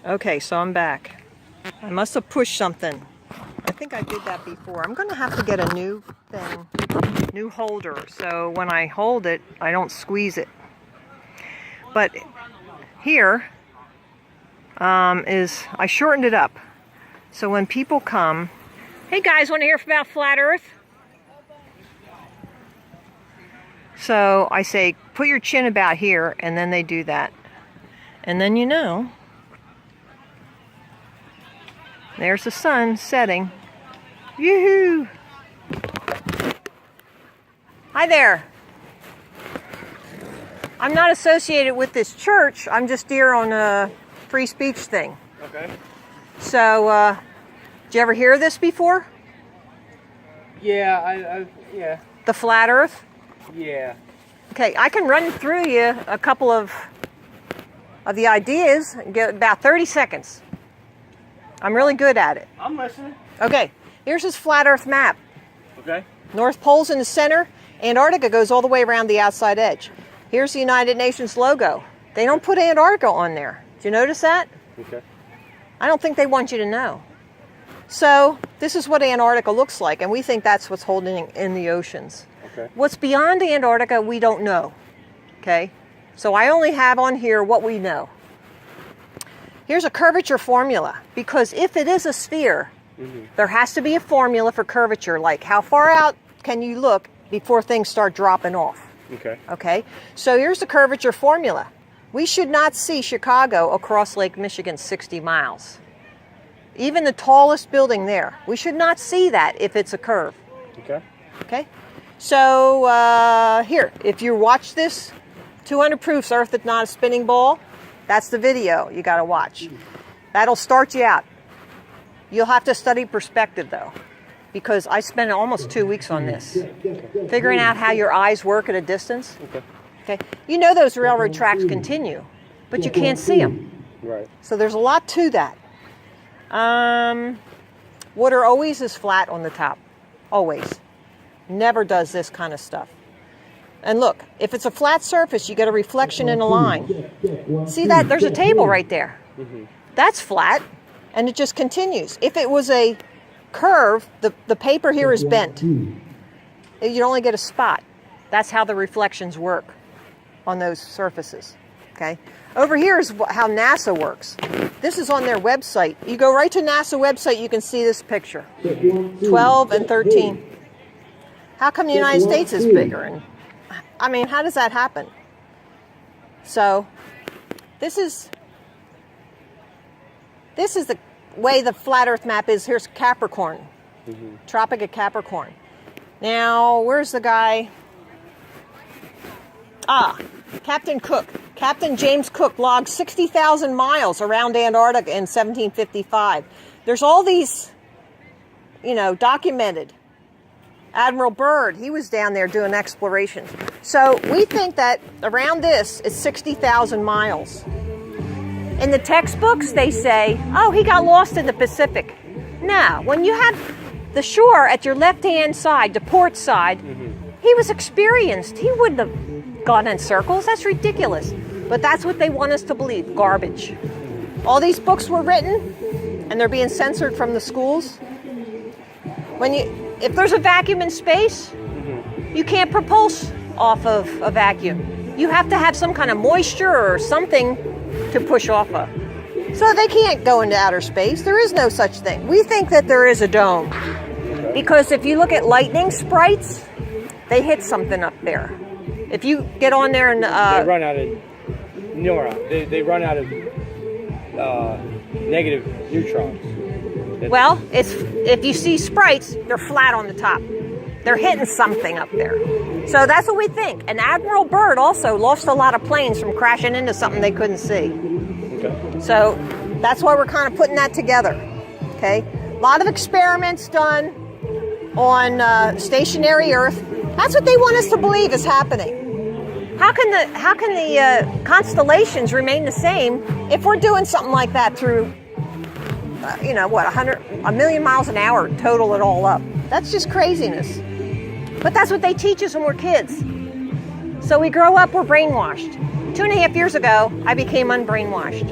Okay, so I'm back. I must have pushed something. I think I did that before. I'm going to have to get a new thing, new holder, so when I hold it, I don't squeeze it. But here I shortened it up. So when people come, hey guys, want to hear about Flat Earth? So I say, put your chin about here, and then they do that. And then you know, there's the sun setting. Yoo-hoo! Hi there. I'm not associated with this church. I'm just here on a free speech thing. Okay. So, did you ever hear this before? Yeah, yeah. The Flat Earth? Yeah. Okay, I can run through you a couple of the ideas and get about 30 seconds. I'm really good at it. I'm listening. Okay, here's this flat Earth map. Okay. North Pole's in the center. Antarctica goes all the way around the outside edge. Here's the United Nations logo. They don't put Antarctica on there. Did you notice that? Okay. I don't think they want you to know. So this is what Antarctica looks like, and we think that's what's holding in the oceans. Okay. What's beyond Antarctica, we don't know. Okay? So I only have on here what we know. Here's a curvature formula, because if it is a sphere, there has to be a formula for curvature, like how far out can you look before things start dropping off. Okay. Okay? So here's the curvature formula. We should not see Chicago across Lake Michigan 60 miles. Even the tallest building there. We should not see that if it's a curve. Okay. Okay? So here, if you watch this, 200 Proofs Earth is Not a Spinning Ball, that's the video you got to watch. That'll start you out. You'll have to study perspective, though, because I spent almost 2 weeks on this, figuring out how your eyes work at a distance. Okay. Okay, you know those railroad tracks continue, but you can't see them. Right. So there's a lot to that. Water always is flat on the top, always. Never does this kind of stuff. And look, if it's a flat surface, you get a reflection in a line. See that? There's a table right there. That's flat, and it just continues. If it was a curve, the paper here is bent. You'd only get a spot. That's how the reflections work on those surfaces. Okay? Over here is how NASA works. This is on their website. You go right to NASA website, you can see this picture. 12 and 13. How come the United States is bigger? And I mean, how does that happen? So, this is the way the flat Earth map is. Here's Capricorn, Tropic of Capricorn. Now, where's the guy? Captain Cook. Captain James Cook logged 60,000 miles around Antarctica in 1755. There's all these, documented. Admiral Byrd, he was down there doing explorations. So we think that around this is 60,000 miles. In the textbooks, they say, oh, he got lost in the Pacific. No, when you have the shore at your left-hand side, the port side, he was experienced. He wouldn't have gone in circles. That's ridiculous. But that's what they want us to believe, garbage. All these books were written, and they're being censored from the schools. If there's a vacuum in space, you can't propulse off of a vacuum. You have to have some kind of moisture or something to push off of. So they can't go into outer space. There is no such thing. We think that there is a dome. Because if you look at lightning sprites, they hit something up there. If you get on there and... they run out of they run out of negative neutrons. Well, if you see sprites, they're flat on the top. They're hitting something up there. So that's what we think. And Admiral Byrd also lost a lot of planes from crashing into something they couldn't see. Okay. So that's why we're kind of putting that together. Okay? A lot of experiments done on stationary Earth. That's what they want us to believe is happening. How can the constellations remain the same if we're doing something like that through, a million miles an hour, total it all up? That's just craziness. But that's what they teach us when we're kids. So we grow up, we're brainwashed. 2.5 years ago, I became unbrainwashed.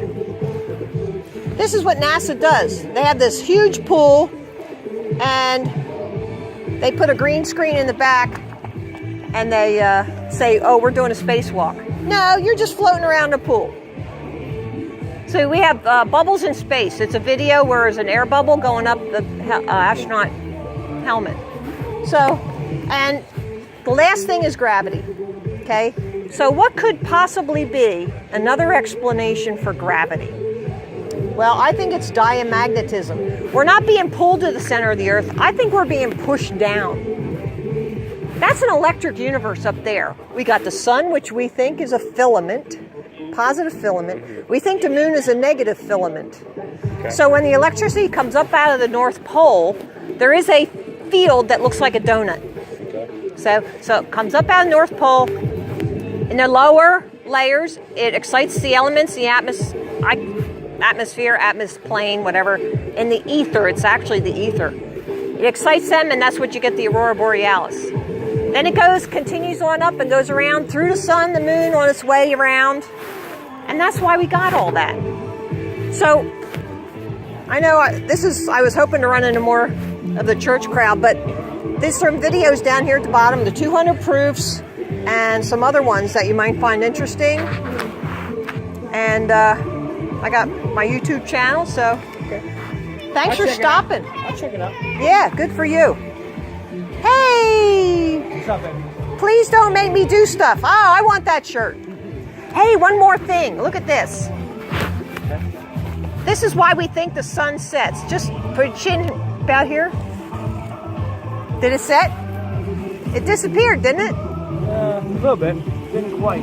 This is what NASA does. They have this huge pool, and they put a green screen in the back, and they say, oh, we're doing a spacewalk. No, you're just floating around the pool. So we have bubbles in space. It's a video where there's an air bubble going up the astronaut helmet. So, and the last thing is gravity, okay? So what could possibly be another explanation for gravity? Well, I think it's diamagnetism. We're not being pulled to the center of the Earth. I think we're being pushed down. That's an electric universe up there. We got the sun, which we think is a filament, positive filament. We think the moon is a negative filament. Okay. So when the electricity comes up out of the North Pole, there is a field that looks like a donut. Okay. So it comes up out of the North Pole. In the lower layers, it excites the elements, the atmosphere, plane, whatever. In the ether, it's actually the ether. It excites them, and that's what you get the aurora borealis. Then it continues on up and goes around through the sun, the moon on its way around. And that's why we got all that. So, I know I was hoping to run into more of the church crowd, but there's some videos down here at the bottom, the 200 proofs, and some other ones that you might find interesting. And I got my YouTube channel, so thanks for stopping. I'll check it out. Yeah, good for you. Hey! What's up, baby? Please don't make me do stuff. Oh, I want that shirt. Hey, one more thing. Look at this. This is why we think the sun sets. Just put your chin about here. Did it set? It disappeared, didn't it? A little bit. Didn't quite.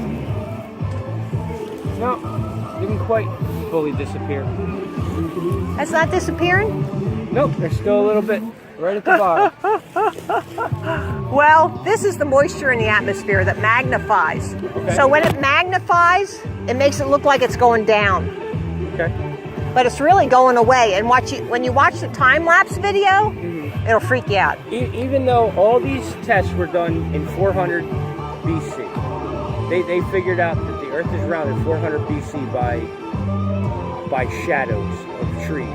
No, didn't quite fully disappear. That's not disappearing? Nope, there's still a little bit right at the bottom. Well, this is the moisture in the atmosphere that magnifies. Okay. So when it magnifies, it makes it look like it's going down. Okay. But it's really going away. And when you watch the time-lapse video, it'll freak you out. Even though all these tests were done in 400 BC, they figured out that the Earth is round in 400 BC by shadows of trees.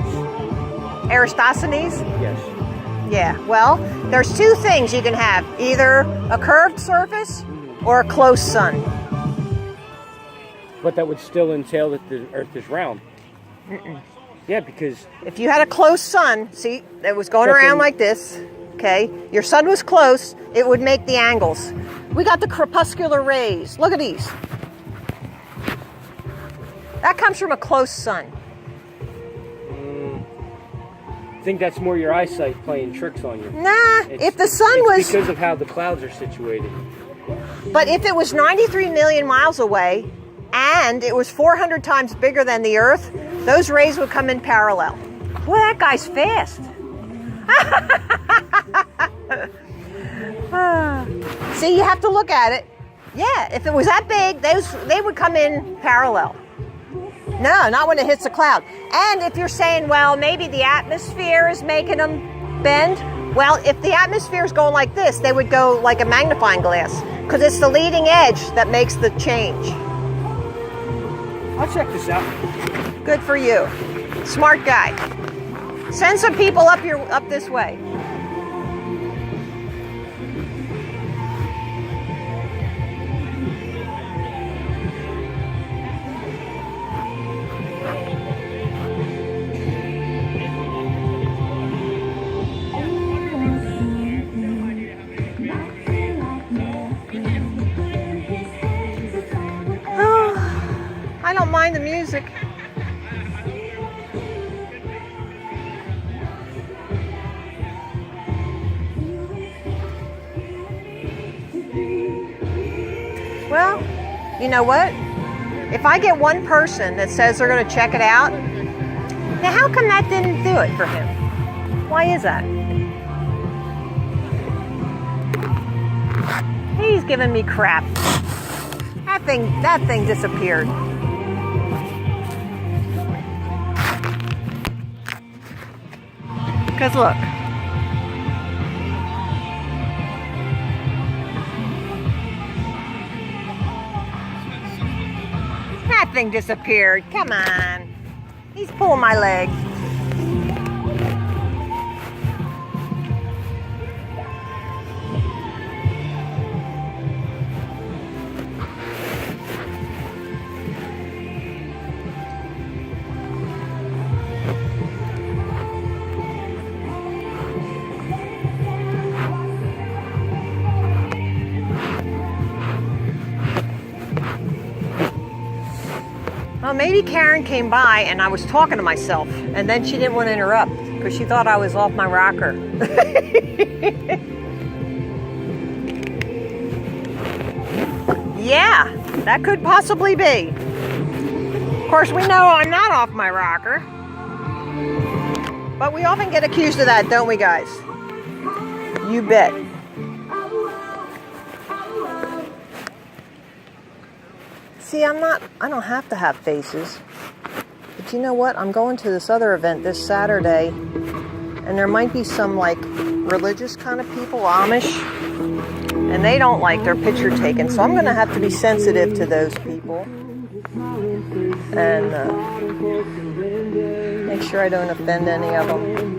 Eratosthenes? Yes. Yeah, well, there's two things you can have. Either a curved surface or a close sun. But that would still entail that the Earth is round. Yeah, because if you had a close sun, see, it was going around like this, okay? Your sun was close, it would make the angles. We got the crepuscular rays. Look at these. That comes from a close sun. I think that's more your eyesight playing tricks on you. Nah, if the sun was... because of how the clouds are situated. But if it was 93 million miles away, and it was 400 times bigger than the Earth, those rays would come in parallel. Boy, that guy's fast. See, you have to look at it. Yeah, if it was that big, they would come in parallel. No, not when it hits a cloud. And if you're saying, well, maybe the atmosphere is making them bend, well, if the atmosphere is going like this, they would go like a magnifying glass, because it's the leading edge that makes the change. I'll check this out. Good for you. Smart guy. Send some people up this way. I don't mind the music. Well, you know what? If I get one person that says they're going to check it out, now how come that didn't do it for him? Why is that? He's giving me crap. That thing disappeared. Because look. That thing disappeared. Come on. He's pulling my leg. Well, maybe Karen came by and I was talking to myself, and then she didn't want to interrupt because she thought I was off my rocker. Yeah, that could possibly be. Of course, we know I'm not off my rocker. But we often get accused of that, don't we, guys? You bet. See, I don't have to have faces. But you know what? I'm going to this other event this Saturday, and there might be some like religious kind of people, Amish, and they don't like their picture taken. So I'm going to have to be sensitive to those people and make sure I don't offend any of them.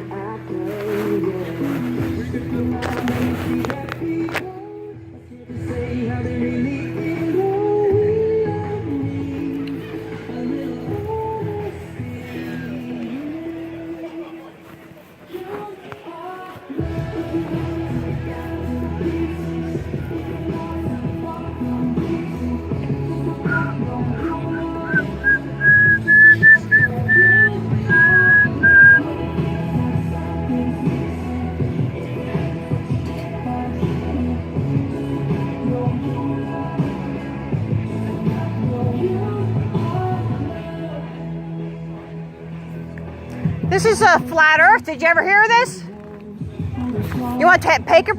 This is a flat earth. Did you ever hear of this? You want to take a...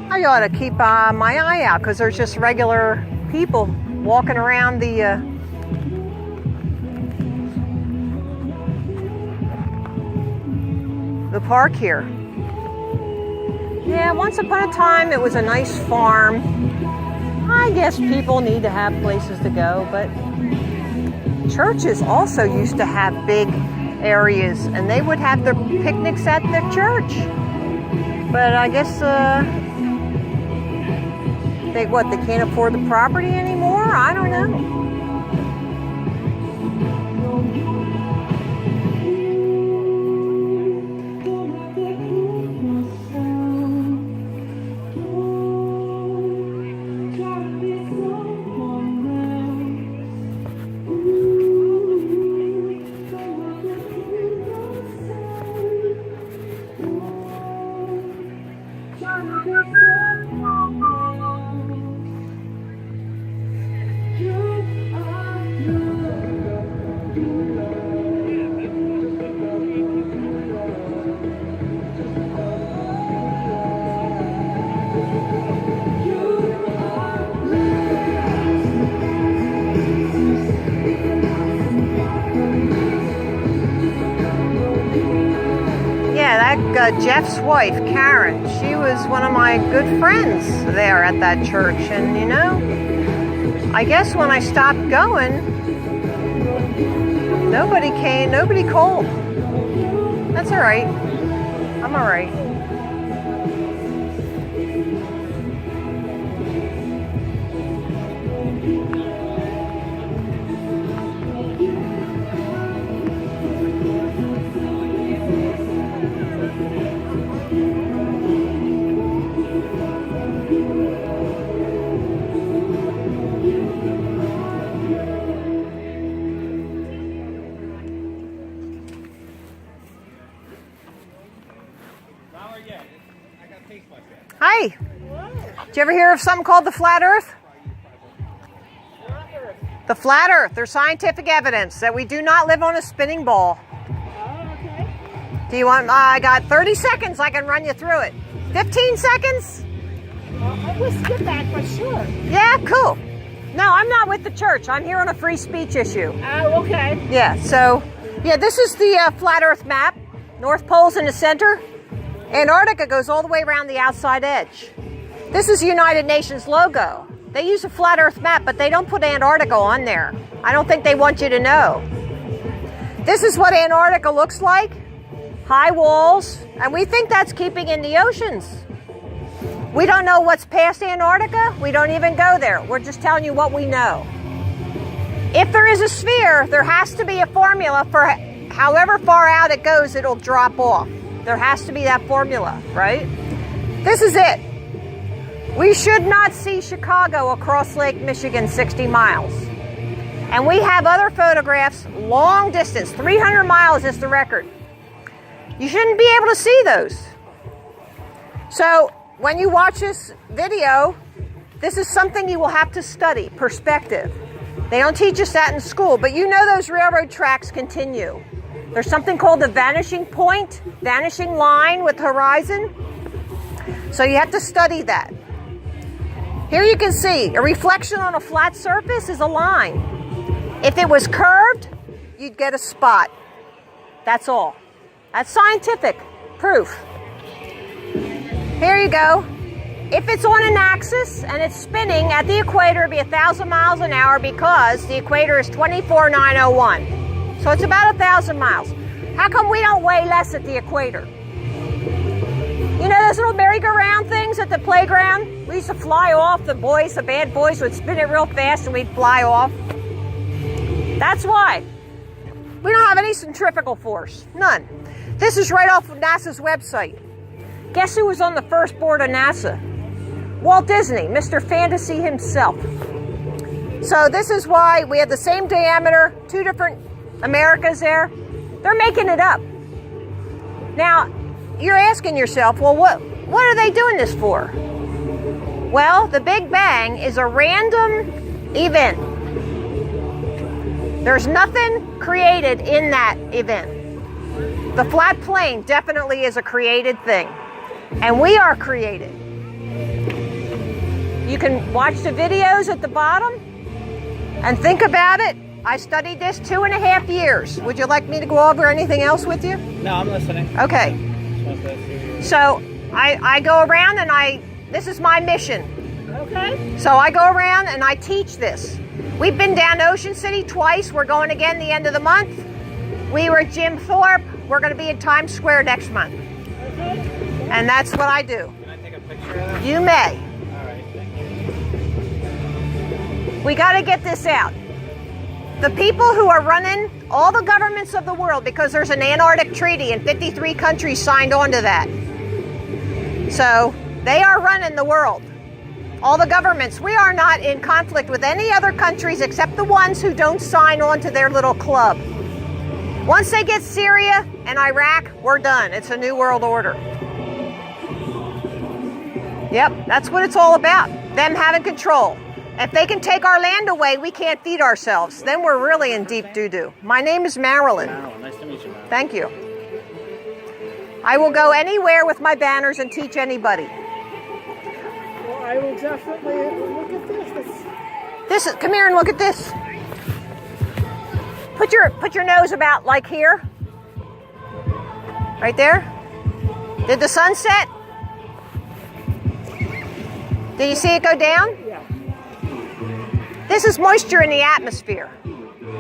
I ought to keep my eye out because there's just regular people walking around the park here. Yeah, once upon a time it was a nice farm. I guess people need to have places to go, but churches also used to have big areas, and they would have their picnics at the church. But I guess they can't afford the property anymore? I don't know. Jeff's wife, Karen, she was one of my good friends there at that church. And you know, I guess when I stopped going, nobody called. That's all right. I'm all right. Hi. Did you ever hear of something called the flat earth? The flat earth. There's scientific evidence that we do not live on a spinning ball. Oh, okay. Do you want, I got 30 seconds. I can run you through it. 15 seconds? I will skip that for sure. Yeah, cool. No, I'm not with the church. I'm here on a free speech issue. Oh, okay. Yeah, so, yeah, this is the flat earth map. North Pole's in the center. Antarctica goes all the way around the outside edge. This is the United Nations logo. They use a flat earth map, but they don't put Antarctica on there. I don't think they want you to know. This is what Antarctica looks like. High walls, and we think that's keeping in the oceans. We don't know what's past Antarctica. We don't even go there. We're just telling you what we know. If there is a sphere, there has to be a formula for however far out it goes, it'll drop off. There has to be that formula, right? This is it. We should not see Chicago across Lake Michigan 60 miles. And we have other photographs, long distance, 300 miles is the record. You shouldn't be able to see those. So when you watch this video, this is something you will have to study, perspective. They don't teach us that in school, but you know those railroad tracks continue. There's something called the vanishing point, vanishing line with horizon. So you have to study that. Here you can see a reflection on a flat surface is a line. If it was curved, you'd get a spot. That's all. That's scientific proof. Here you go. If it's on an axis and it's spinning at the equator, it'd be 1,000 miles an hour because the equator is 24,901. So it's about 1,000 miles. How come we don't weigh less at the equator? You know those little merry-go-round things at the playground? We used to fly off. The bad boys would spin it real fast and we'd fly off. That's why. We don't have any centrifugal force. None. This is right off of NASA's website. Guess who was on the first board of NASA? Walt Disney, Mr. Fantasy himself. So this is why we have the same diameter, two different Americas there. They're making it up. Now, you're asking yourself, well, what are they doing this for? Well, the Big Bang is a random event. There's nothing created in that event. The flat plane definitely is a created thing. And we are created. You can watch the videos at the bottom and think about it. I studied this 2.5 years. Would you like me to go over anything else with you? No, I'm listening. Okay. So I go around and this is my mission. Okay. So I go around and I teach this. We've been down Ocean City twice. We're going again the end of the month. We were at Jim Thorpe. We're going to be in Times Square next month. Okay. And that's what I do. Can I take a picture of that? You may. All right, thank you. We got to get this out. The people who are running all the governments of the world, because there's an Antarctic Treaty and 53 countries signed on to that. So they are running the world. All the governments. We are not in conflict with any other countries except the ones who don't sign on to their little club. Once they get Syria and Iraq, we're done. It's a new world order. Yep, that's what it's all about. Them having control. If they can take our land away, we can't feed ourselves. Then we're really in deep doo-doo. My name is Marilyn. Marilyn, nice to meet you, Marilyn. Thank you. I will go anywhere with my banners and teach anybody. Well, I will definitely look at this. Come here and look at this. Put your nose about like here. Right there. Did the sun set? Did you see it go down? Yeah. This is moisture in the atmosphere.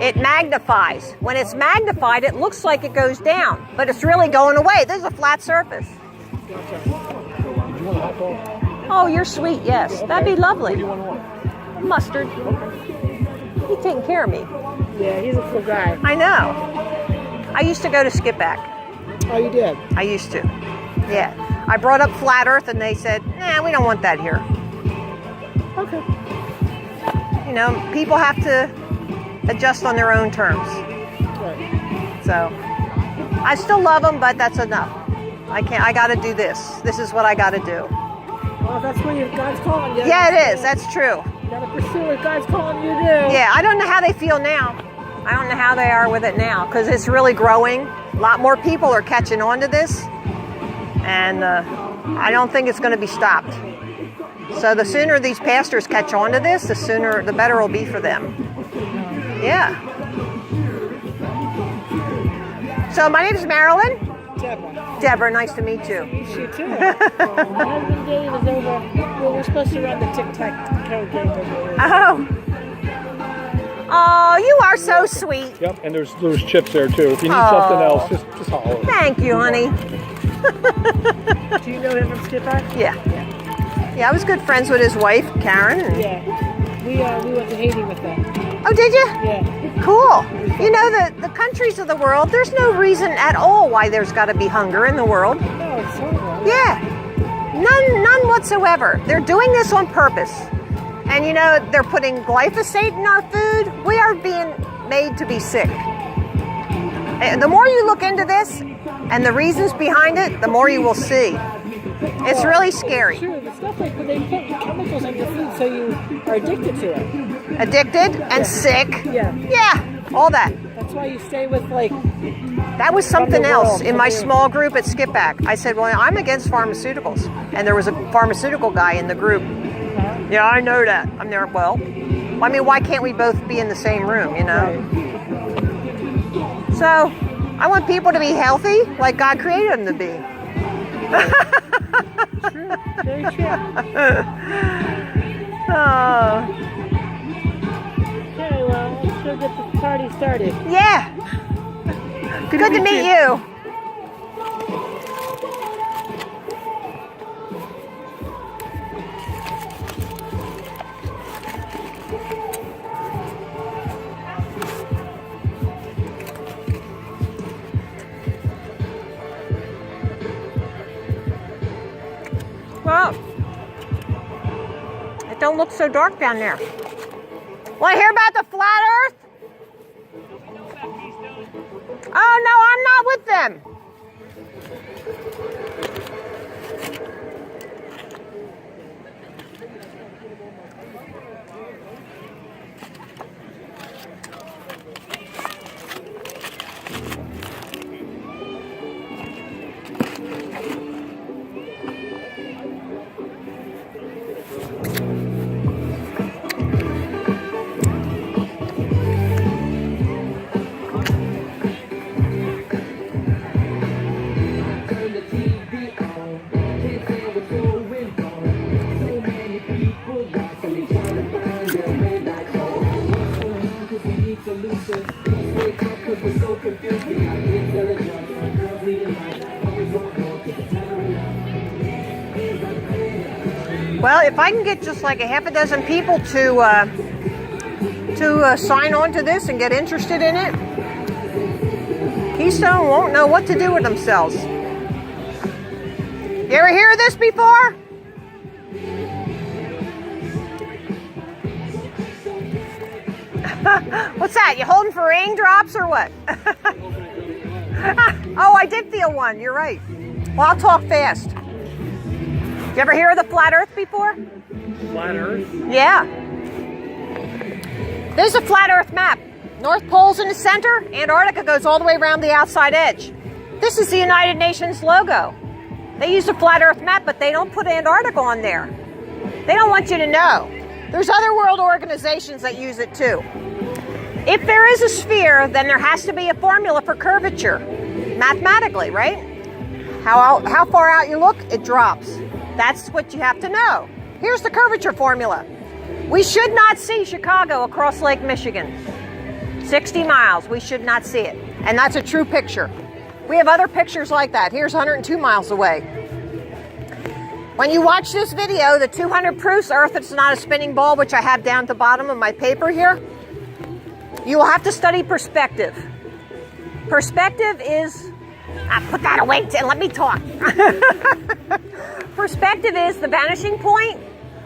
It magnifies. When it's magnified, it looks like it goes down, but it's really going away. This is a flat surface. Oh, you're sweet, yes. That'd be lovely. Mustard. He's taking care of me. Yeah, he's a cool guy. I know. I used to go to Skipback. Oh, you did? I used to. Yeah. I brought up flat earth and they said, nah, we don't want that here. Okay. You know, people have to adjust on their own terms. Right. So I still love them, but that's enough. I got to do this. This is what I got to do. Well, that's what God's calling you. Yeah, it is. That's true. You gotta pursue what God's calling you to do. Yeah, I don't know how they feel now. I don't know how they are with it now because it's really growing. A lot more people are catching on to this. And I don't think it's going to be stopped. So the sooner these pastors catch on to this, the better it'll be for them. Yeah. So my name is Marilyn. Deborah. Deborah, nice to meet you. You too. My husband Dave is over. Well, we're supposed to run the tic-tac-toe game over there. Oh. Oh, you are so sweet. Yep, and there's chips there too. If you need something else, just holler. Thank you, honey. Do you know him from Skipback? Yeah. Yeah, I was good friends with his wife, Karen. Yeah. We went to Haiti with them. Oh, did you? Yeah. Cool. You know, the countries of the world, there's no reason at all why there's got to be hunger in the world. No, it's horrible. Yeah. None whatsoever. They're doing this on purpose. And you know, they're putting glyphosate in our food. We are being made to be sick. And the more you look into this and the reasons behind it, the more you will see. It's really scary. True, the stuff like they put chemicals in your food so you are addicted to it. Addicted and sick. Yeah. Yeah, all that. That's why you stay with like. That was something else world, in my small group at Skipback. I said, well, I'm against pharmaceuticals. And there was a pharmaceutical guy in the group. Yeah, I know that. I'm there, well, I mean, why can't we both be in the same room, you know? Right. So, I want people to be healthy like God created them to be. True. Very true. Oh. Okay, well, let's go get the party started. Yeah. Good to meet you. Well, it don't look so dark down there. Want to hear about the flat earth? Oh, no, I'm not with them. Well, if I can get just like a half a dozen people to sign on to this and get interested in it, Keystone won't know what to do with themselves. You ever hear of this before? What's that? You holding for raindrops or what? Oh, I did feel one. You're right. Well, I'll talk fast. You ever hear of the flat earth before? Flat earth? Yeah. There's a flat earth map. North Pole's in the center. Antarctica goes all the way around the outside edge. This is the United Nations logo. They use a flat earth map, but they don't put Antarctica on there. They don't want you to know. There's other world organizations that use it too. If there is a sphere, then there has to be a formula for curvature. Mathematically, right? How far out you look, it drops. That's what you have to know. Here's the curvature formula. We should not see Chicago across Lake Michigan. 60 miles, we should not see it. And that's a true picture. We have other pictures like that. Here's 102 miles away. When you watch this video, the 200 proofs Earth is not a spinning ball, which I have down at the bottom of my paper here, you will have to study perspective. Perspective is, put that away and let me talk. Perspective is the vanishing point,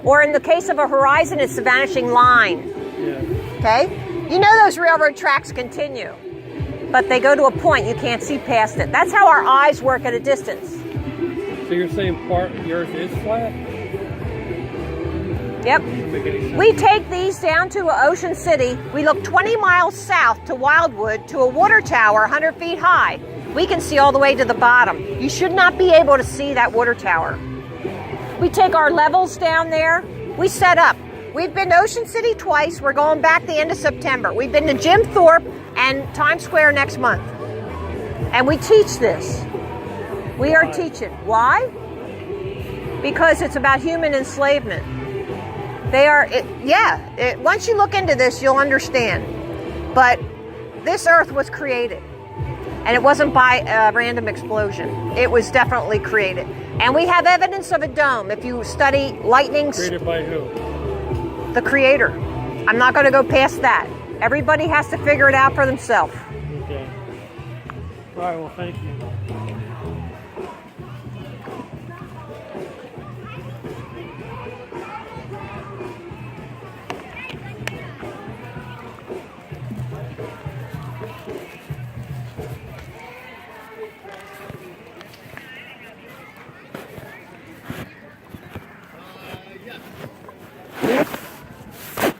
or in the case of a horizon, it's the vanishing line. Yeah. Okay? You know those railroad tracks continue, but they go to a point you can't see past it. That's how our eyes work at a distance. So you're saying part of the Earth is flat? Yep. We take these down to Ocean City. We look 20 miles south to Wildwood to a water tower 100 feet high. We can see all the way to the bottom. You should not be able to see that water tower. We take our levels down there. We set up. We've been to Ocean City twice. We're going back the end of September. We've been to Jim Thorpe and Times Square next month. And we teach this. We are teaching. Why? Because it's about human enslavement. They are, once you look into this, you'll understand. But this earth was created. And it wasn't by a random explosion. It was definitely created. And we have evidence of a dome. If you study lightnings. Created by who? The Creator. I'm not going to go past that. Everybody has to figure it out for themselves. Okay. All right, well, thank you.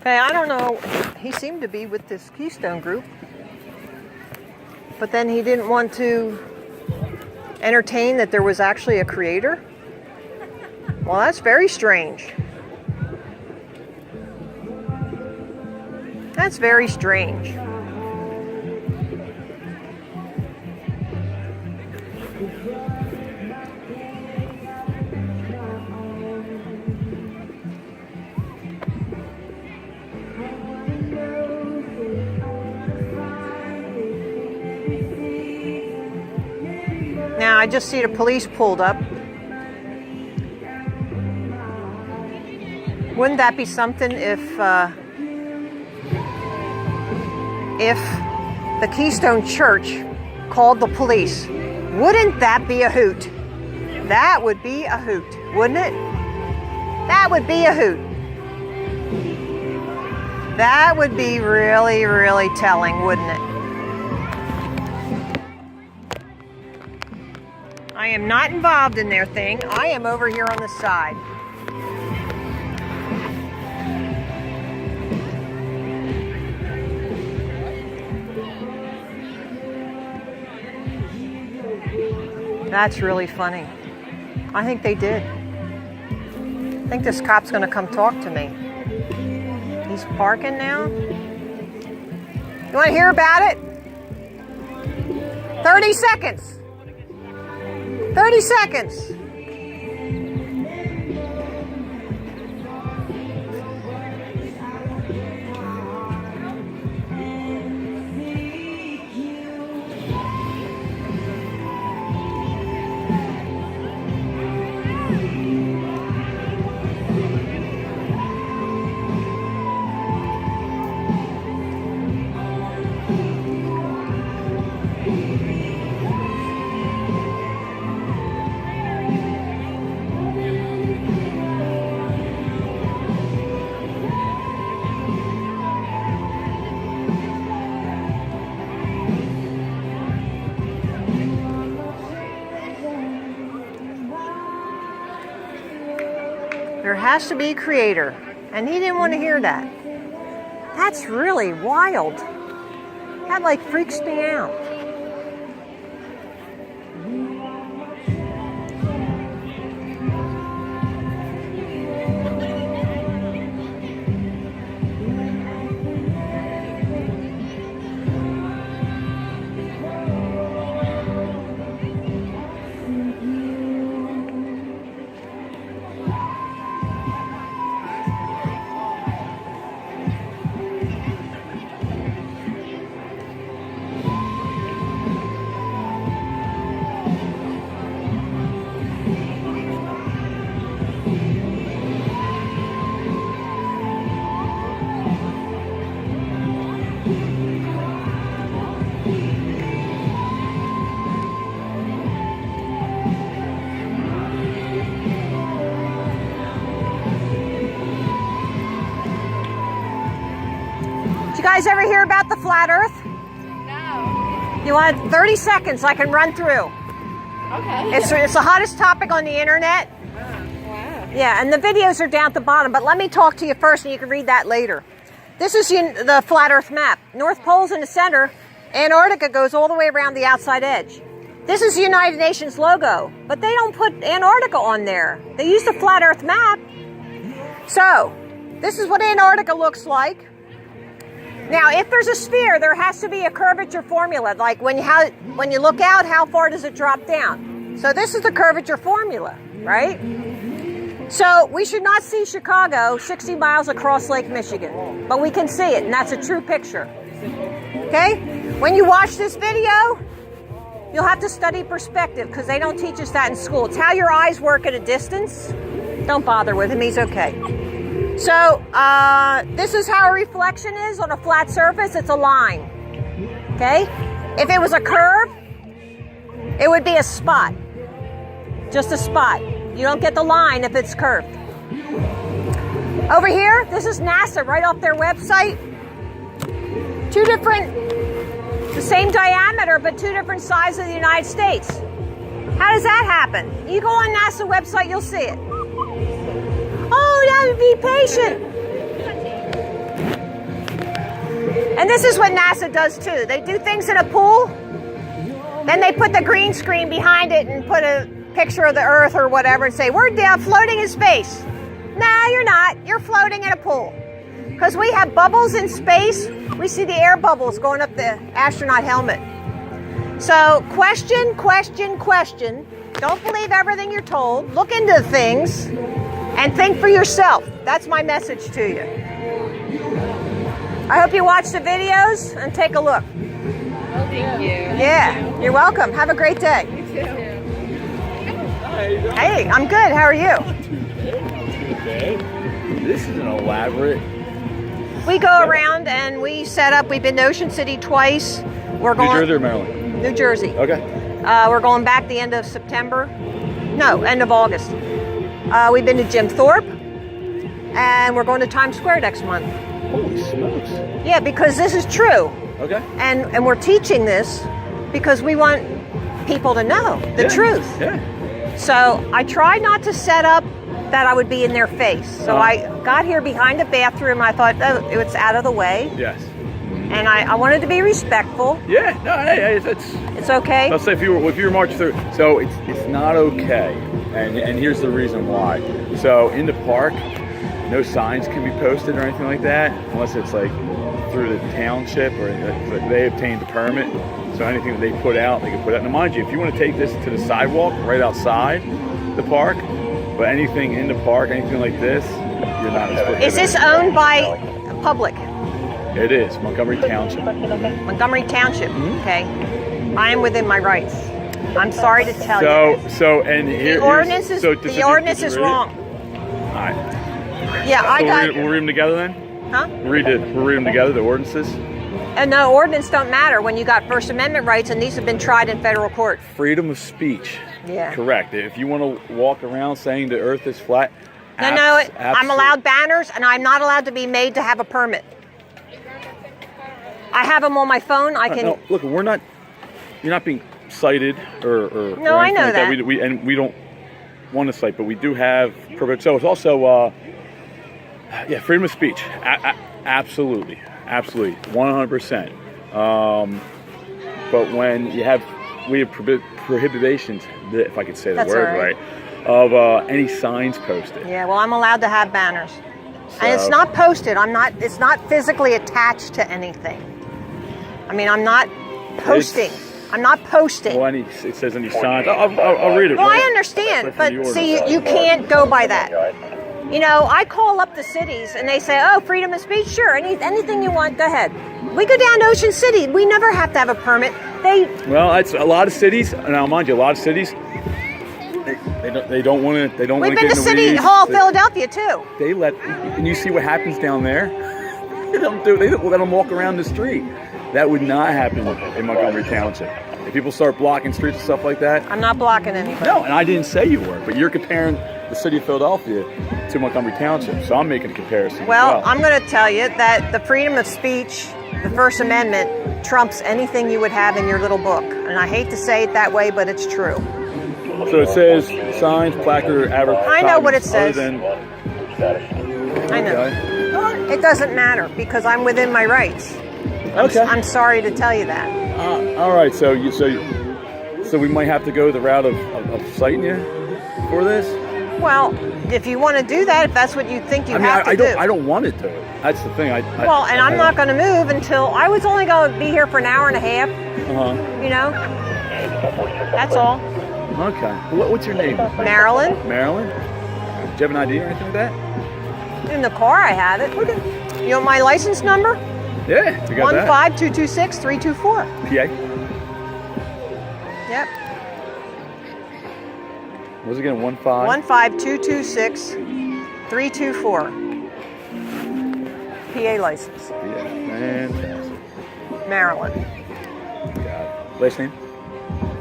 Okay, I don't know. He seemed to be with this Keystone group. But then he didn't want to entertain that there was actually a creator. Well, that's very strange. That's very strange. Now, I just see the police pulled up. Wouldn't that be something if the Keystone Church called the police? Wouldn't that be a hoot? That would be a hoot, wouldn't it? That would be a hoot. That would be really, really telling, wouldn't it? I am not involved in their thing. I am over here on the side. That's really funny. I think they did. I think this cop's gonna come talk to me. He's parking now. You wanna hear about it? 30 seconds. 30 seconds. There has to be a creator. And he didn't want to hear that. That's really wild. That like freaks me out. Did you guys ever hear about the flat earth? No. You want 30 seconds I can run through. Okay. It's the hottest topic on the internet. Wow. Yeah, and the videos are down at the bottom, but let me talk to you first and you can read that later. This is the flat earth map. North Pole's in the center. Antarctica goes all the way around the outside edge. This is the United Nations logo, but they don't put Antarctica on there. They use the flat earth map. So, this is what Antarctica looks like. Now, if there's a sphere, there has to be a curvature formula. Like when you look out, how far does it drop down? So this is the curvature formula, right? So we should not see Chicago 60 miles across Lake Michigan, but we can see it, and that's a true picture. Okay? When you watch this video, you'll have to study perspective because they don't teach us that in school. It's how your eyes work at a distance. Don't bother with him, he's okay. So this is how a reflection is on a flat surface. It's a line. Okay? If it was a curve, it would be a spot. Just a spot. You don't get the line if it's curved. Over here, this is NASA right off their website. Two different, the same diameter, but two different sides of the United States. How does that happen? You go on NASA website, you'll see it. Oh, now be patient. And this is what NASA does too. They do things in a pool, then they put the green screen behind it and put a picture of the Earth or whatever and say, we're down floating in space. No, you're not. You're floating in a pool. Because we have bubbles in space. We see the air bubbles going up the astronaut helmet. So question, question, question. Don't believe everything you're told. Look into things and think for yourself. That's my message to you. I hope you watch the videos and take a look. Thank you. Yeah, you're welcome. Have a great day. You too. Hey, I'm good. How are you? This is an elaborate. We go around and we set up. We've been to Ocean City twice. We're New going Jersey or Maryland? New Jersey. Okay. We're going back the end of September. No, end of August. We've been to Jim Thorpe, and we're going to Times Square next month. Holy smokes. Yeah, because this is true, Okay. and we're teaching this because we want people to know the truth. Yeah. So I tried not to set up that I would be in their face. So I got here behind the bathroom. I thought, oh, it's out of the way. Yes. And I wanted to be respectful. Yeah. No. Hey, It's okay. I'll say if you were marching through, so it's not okay, and here's the reason why. So in the park, no signs can be posted or anything like that unless it's like through the township or they obtained the permit. So anything that they put out, they can put out. Now, mind you, if you want to take this to the sidewalk right outside the park, but anything in the park, anything like this, you're not supposed to. Is this owned by public? It is Montgomery Township. Montgomery Township. Okay. I am within my rights. I'm sorry to tell you. So and here, The ordinance is, so the ordinance is wrong. All right. Yeah, I So got. we'll read them together then. Huh? We'll read them together. The ordinances. And no, ordinance don't matter when you got First Amendment rights, and these have been tried in federal court. Freedom of speech. Yeah. Correct. If you want to walk around saying the Earth is flat. No, I'm allowed banners, and I'm not allowed to be made to have a permit. I have them on my phone. I can. No, look, we're not. You're not being cited or. No, or I know like that. We don't want to cite, but we do have privilege. So it's also, yeah, freedom of speech. Absolutely, 100%. But when we have prohibitions, if I could say the That's word all right. of any signs posted. Yeah, well, I'm allowed to have banners, and it's So- not posted. It's not physically attached to anything. I mean, I'm not posting. I'm not posting. Well, it says any signs. I'll read it. Well, I right- understand, right from but the see, ordinance. you can't go by that. You know, I call up the cities and they say, oh, freedom of speech, sure, anything you want, go ahead. We go down to Ocean City, we never have to have a permit. Well, it's a lot of cities. Now, mind you, a lot of cities, they don't want to. They don't. We've wanna been get to in the City weeds. Hall, Philadelphia, too. They let, and you see what happens down there. They don't let them walk around the street. That would not happen in Montgomery Township. If people start blocking streets and stuff like that. I'm not blocking anybody. No, and I didn't say you were, but you're comparing the city of Philadelphia to Montgomery Township, so I'm making a comparison. Well, as well. I'm going to tell you that the freedom of speech, the First Amendment, trumps anything you would have in your little book. And I hate to say it that way, but it's true. So it says signs, placard, advertisements. I know what it other says. than- I know. Okay. It doesn't matter because I'm within my rights. Okay. I'm sorry to tell you that. All right. So we might have to go the route of citing you for this. Well, if you want to do that, if that's what you think you have to I do. don't want it to. That's the thing. Well, and I'm not going to move until I was only going to be here for an hour and a half. Uh-huh. You know, that's all. Okay. What's your name? Marilyn. Marilyn? Do you have an ID or anything like that? In the car, I have it. Okay. You want my license number? Yeah, you got that. 15226-324. PA? Yep. What was it again? 15? 15226-324. PA license. Yeah, fantastic. Maryland. Got it. Last name?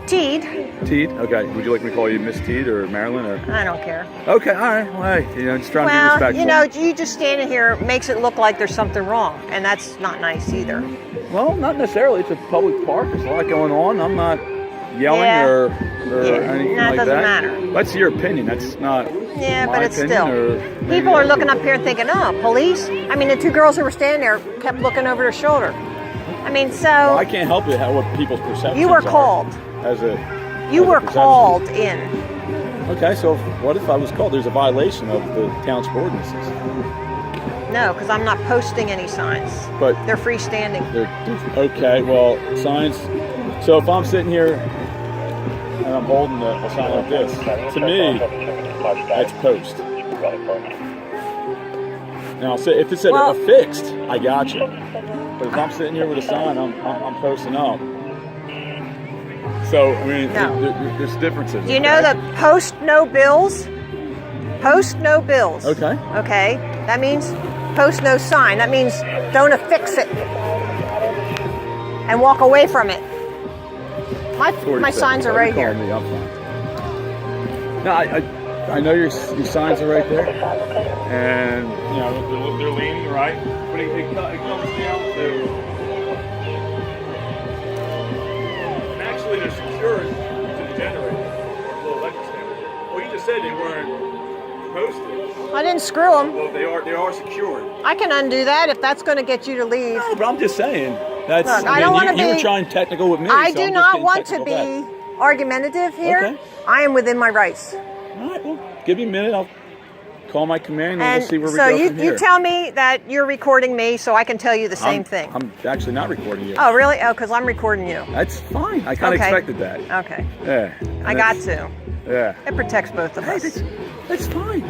Teed. Teed? Okay. Would you like me to call you Miss Teed or Marilyn? Or? I don't care. Okay, all right. Well, hey, just trying to be Well, respectful. you just standing here makes it look like there's something wrong, and that's not nice either. Well, not necessarily. It's a public park. There's a lot going on. I'm not yelling Yeah. or Yeah, anything that like doesn't that. matter. That's your opinion. That's not Yeah, my but it's opinion, still. or maybe People are other looking up people. here thinking, oh, police? I mean, the two girls who were standing there kept looking over their shoulder. I mean, so Well, I can't help it what people's perceptions you were are called. as a You as a were perception. called in. Okay, so what if I was called? There's a violation of the township ordinances. No, because I'm not posting any signs. But They're freestanding. okay, well, signs. So if I'm sitting here and I'm holding a sign like this, to me, that's post. Now, if it said Well- affixed, I got you. But if I'm sitting here with a sign, I'm posting up. So I mean, No. there's differences. Do you know that post no bills? Post no bills. Okay. Okay. That means post no sign. That means don't affix it and walk away from it. My 40 signs seconds. are You right call here. me, I'm fine. No, I know your signs are right there, and you know they're leaning right, but it comes down to. And actually, they're secured to the generator, or little electric standard. Well, you just said they weren't posted. I didn't screw them. Well, they are secured. I can undo that if that's going to get you to leave. No, but I'm just saying. That's. Look, I don't mean, wanna you were be- trying technical with me. I so do I'm just not getting want to technical be back. argumentative here. Okay. I am within my rights. All right, well, give me a minute. I'll call my command and And we'll see where we so go from here. you tell me that you're recording me so I can tell you the same thing. I'm actually not recording you. Oh, really? Oh, because I'm recording you. That's fine. I kind of Okay. expected that. Okay. Yeah. I got to. Yeah. It protects both of Hey, us. that's fine.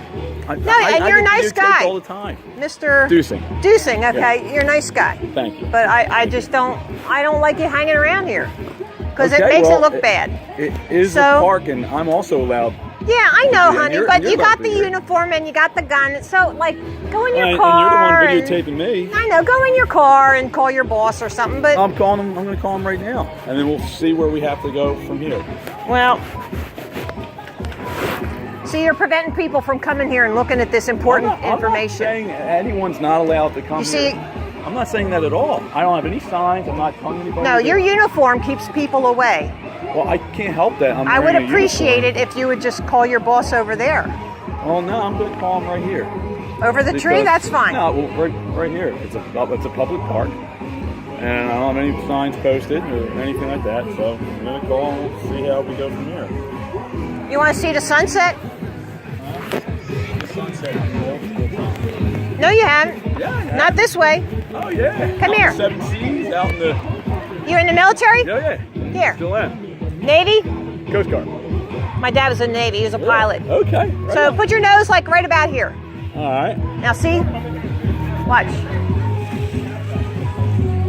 and you're a get nice videotaped guy. all the time. Mr. Deucing. Deucing, okay, you're a nice guy. Thank you. But I just don't like you hanging around here. Because it Okay, makes well, it look bad. It is So- a park, and I'm also allowed. Yeah, I know, Yeah, honey, you're- but you're you got allowed to the be here. uniform and you got the gun. So, like, go in your and car. you're the one and- videotaping me. I know, go in your car and call your boss or something. But, I'm calling him. I'm going to call him right now, and then we'll see where we have to go from here. well, see, you're preventing people from coming here and looking at this important I'm not information. saying anyone's not allowed to come You see- here. I'm not saying that at all. I don't have any signs. I'm not telling anybody. No, to- your uniform keeps people away. Well, I can't help that. I would appreciate it if you would just call your boss over there. Well, no, I'm going to call him right here. Over the tree, Because- that's fine. No, well, right here. It's a public park, and I don't have any signs posted or anything like that. So I'm going to call him and see how we go from here. You want to see the sunset? The sunset. No, you haven't. Yeah. Not this way. Oh yeah. Come Out here. in the 7 Seas, out in the. You're in the military? Yeah. Here. Still in. Navy? Coast Guard. My dad was in the Navy. He was a pilot. Okay. Right So on. put your nose like right about here. All right. Now see? Watch.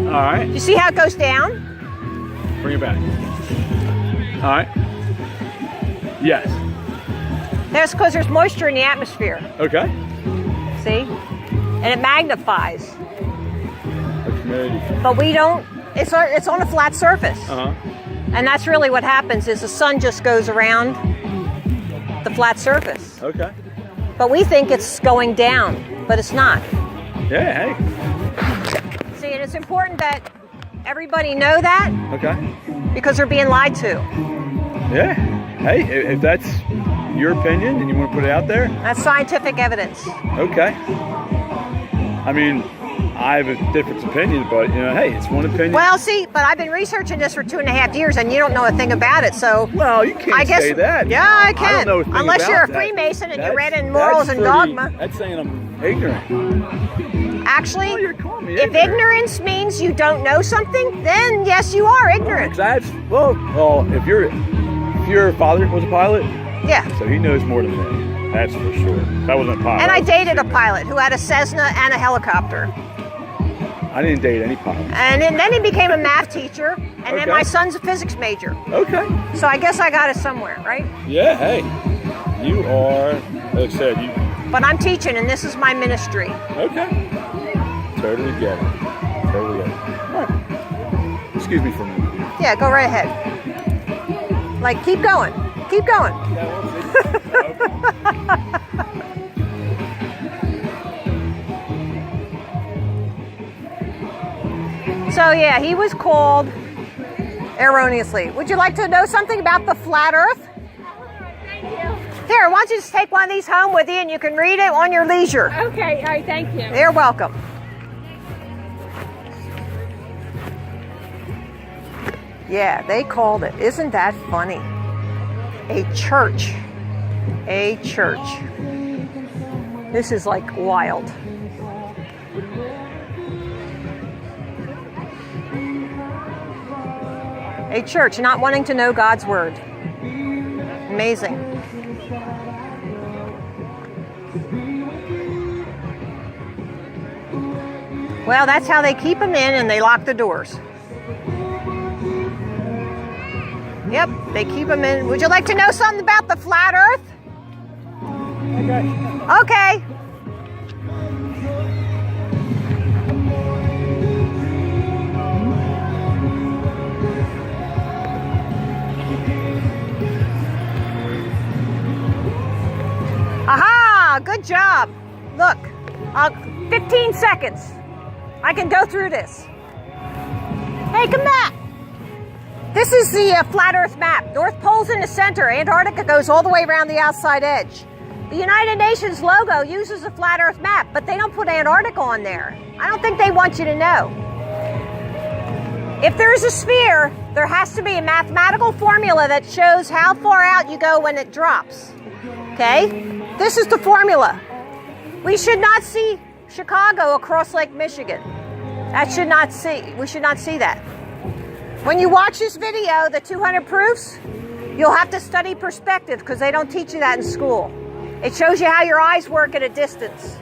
All right. You see how it goes down? Bring it back. All right. Yes. That's because there's moisture in the atmosphere. Okay. See? And it magnifies. Humidity. But we don't, it's on a flat surface. Uh huh. And that's really what happens is the sun just goes around the flat surface. Okay. But we think it's going down, but it's not. Yeah. Hey. See, and it's important that everybody know that Okay. because they're being lied to. Yeah. Hey, if that's your opinion and you want to put it out there, That's scientific evidence. okay. I mean, I have a different opinion, but you know, hey, it's one opinion. Well, see, but I've been researching this for 2.5 years and you don't know a thing about it, so well, you can't I guess, say that. Yeah, I don't can. know a thing Unless about you're a that. Freemason and you That's- read in Morals that's and pretty- Dogma. That's saying I'm ignorant. Actually, Oh, you're calling me if ignorant. ignorance means you don't know something, then yes, you are ignorant. That's well, if you're if your father was a pilot, Yeah. so he knows more than me. That's for sure. That wasn't a pilot. And I was dated a seaman. pilot who had a Cessna and a helicopter. I didn't date any pilots. And then he became a math teacher, and then Okay. my son's a physics major. Okay. So I guess I got it somewhere, right? Yeah, hey. You are, like I said, you. But I'm teaching, and this is my ministry. Okay. Totally get it. Totally get it. All right. Excuse me for a minute. Yeah, go right ahead. Like, keep going. Keep going. So yeah, he was called erroneously. Would you like to know something about the flat earth? Thank you. Here, why don't you just take one of these home with you and you can read it on your leisure. Okay, all right, thank you. You're welcome. Yeah, they called it. Isn't that funny? A church. A church. This is like wild. A church not wanting to know God's word. Amazing. Well, that's how they keep them in, and they lock the doors. Yep, they keep them in. Would you like to know something about the flat earth? Okay. Aha! Good job. Look, 15 seconds. I can go through this. Hey, come back. This is the flat Earth map. North Pole's in the center. Antarctica goes all the way around the outside edge. The United Nations logo uses the flat Earth map, but they don't put Antarctica on there. I don't think they want you to know. If there's a sphere, there has to be a mathematical formula that shows how far out you go when it drops. Okay? This is the formula. We should not see Chicago across Lake Michigan. We should not see that. When you watch this video, the 200 proofs, you'll have to study perspective because they don't teach you that in school. It shows you how your eyes work at a distance.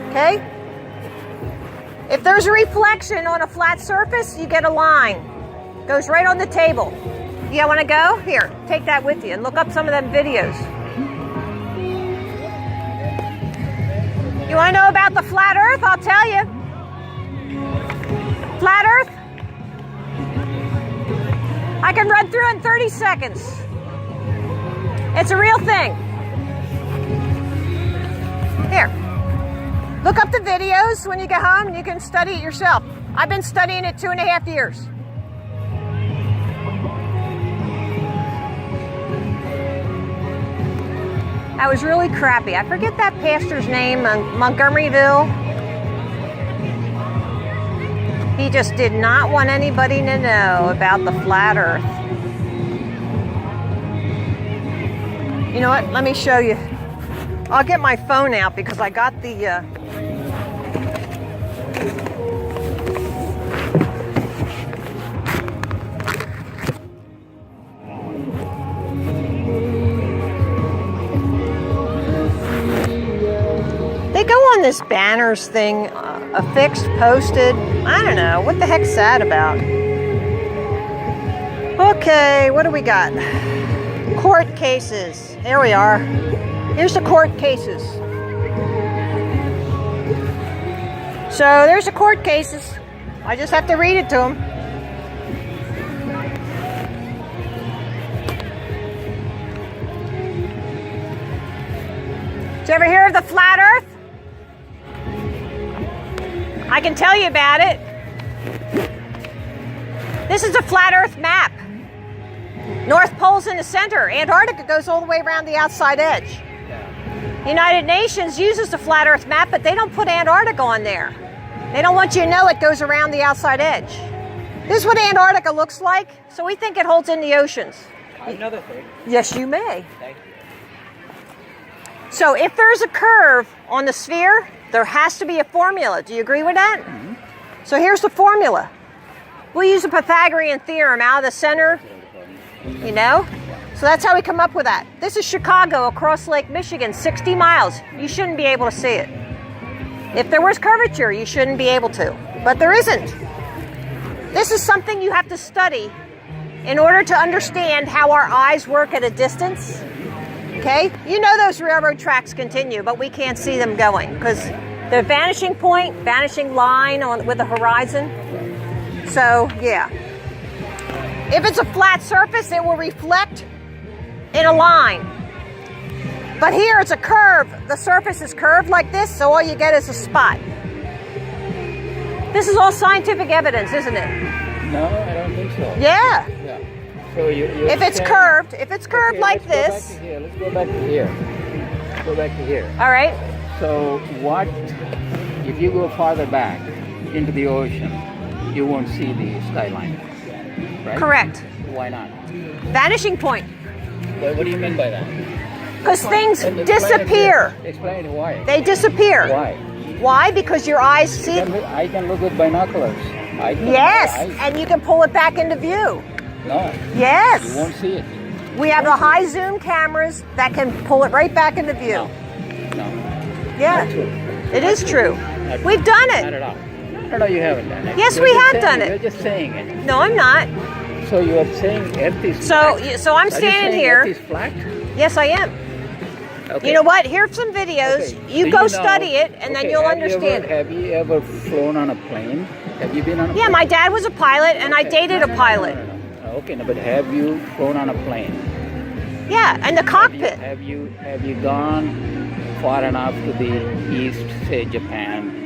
Okay? If there's a reflection on a flat surface, you get a line. Goes right on the table. You want to go? Here, take that with you and look up some of them videos. You want to know about the flat Earth? I'll tell you. Flat Earth? I can run through in 30 seconds. It's a real thing. Here. Look up the videos when you get home and you can study it yourself. I've been studying it 2.5 years. That was really crappy. I forget that pastor's name, Montgomeryville. He just did not want anybody to know about the flat Earth. You know what? Let me show you. I'll get my phone out because I got the... They go on this banners thing, affixed, posted. I don't know. What the heck's that about? Okay, what do we got? Court cases. Here we are. Here's the court cases. So there's the court cases. I just have to read it to them. Did you ever hear of the flat Earth? I can tell you about it. This is a flat Earth map. North Pole's in the center. Antarctica goes all the way around the outside edge. The United Nations uses the flat Earth map, but they don't put Antarctica on there. They don't want you to know it goes around the outside edge. This is what Antarctica looks like, so we think it holds in the oceans. Another thing. Yes, you may. Thank you. So if there's a curve on the sphere, there has to be a formula. Do you agree with that? Mm-hmm. So here's the formula. We'll use the Pythagorean theorem out of the center, you know? So that's how we come up with that. This is Chicago across Lake Michigan, 60 miles. You shouldn't be able to see it. If there was curvature, you shouldn't be able to, but there isn't. This is something you have to study in order to understand how our eyes work at a distance. Okay? You know those railroad tracks continue, but we can't see them going because the vanishing point, vanishing line with the horizon. So, yeah. If it's a flat surface, it will reflect in a line. But here it's a curve. The surface is curved like this, so all you get is a spot. This is all scientific evidence, isn't it? No, I don't think so. Yeah. Yeah. So If it's curved like this. Let's go back to here. Go back to here. All right. So what, if you go farther back into the ocean, you won't see the skyline, right? Correct. Why not? Vanishing point. What do you mean by that? Because things Explain it disappear. here. Explain it why. They disappear. Why? Why? Because your eyes see. I can look with binoculars. Yes, and you can pull it back into view. No, Yes. you won't see it. We have the high zoom cameras that can pull it right back into view. No. Yeah, Not true. it is true. Not We've done Not it. at all. No, you haven't done it. Yes, You're we just have saying done it. You're just saying it. No, I'm not. So you are saying Earth is So, flat? so I'm Are you standing saying here. Earth is flat? Yes, I am. Okay. You know what? Here's some videos. Okay. You Do go know- study it, and then okay, you'll have you understand it. Have you ever flown on a plane? Have you been on a Yeah, plane? my dad was a pilot, and I Okay. dated a pilot. No. Okay, no, but have you flown on a plane? Yeah, and the cockpit. Have you gone far enough to the east, say Japan,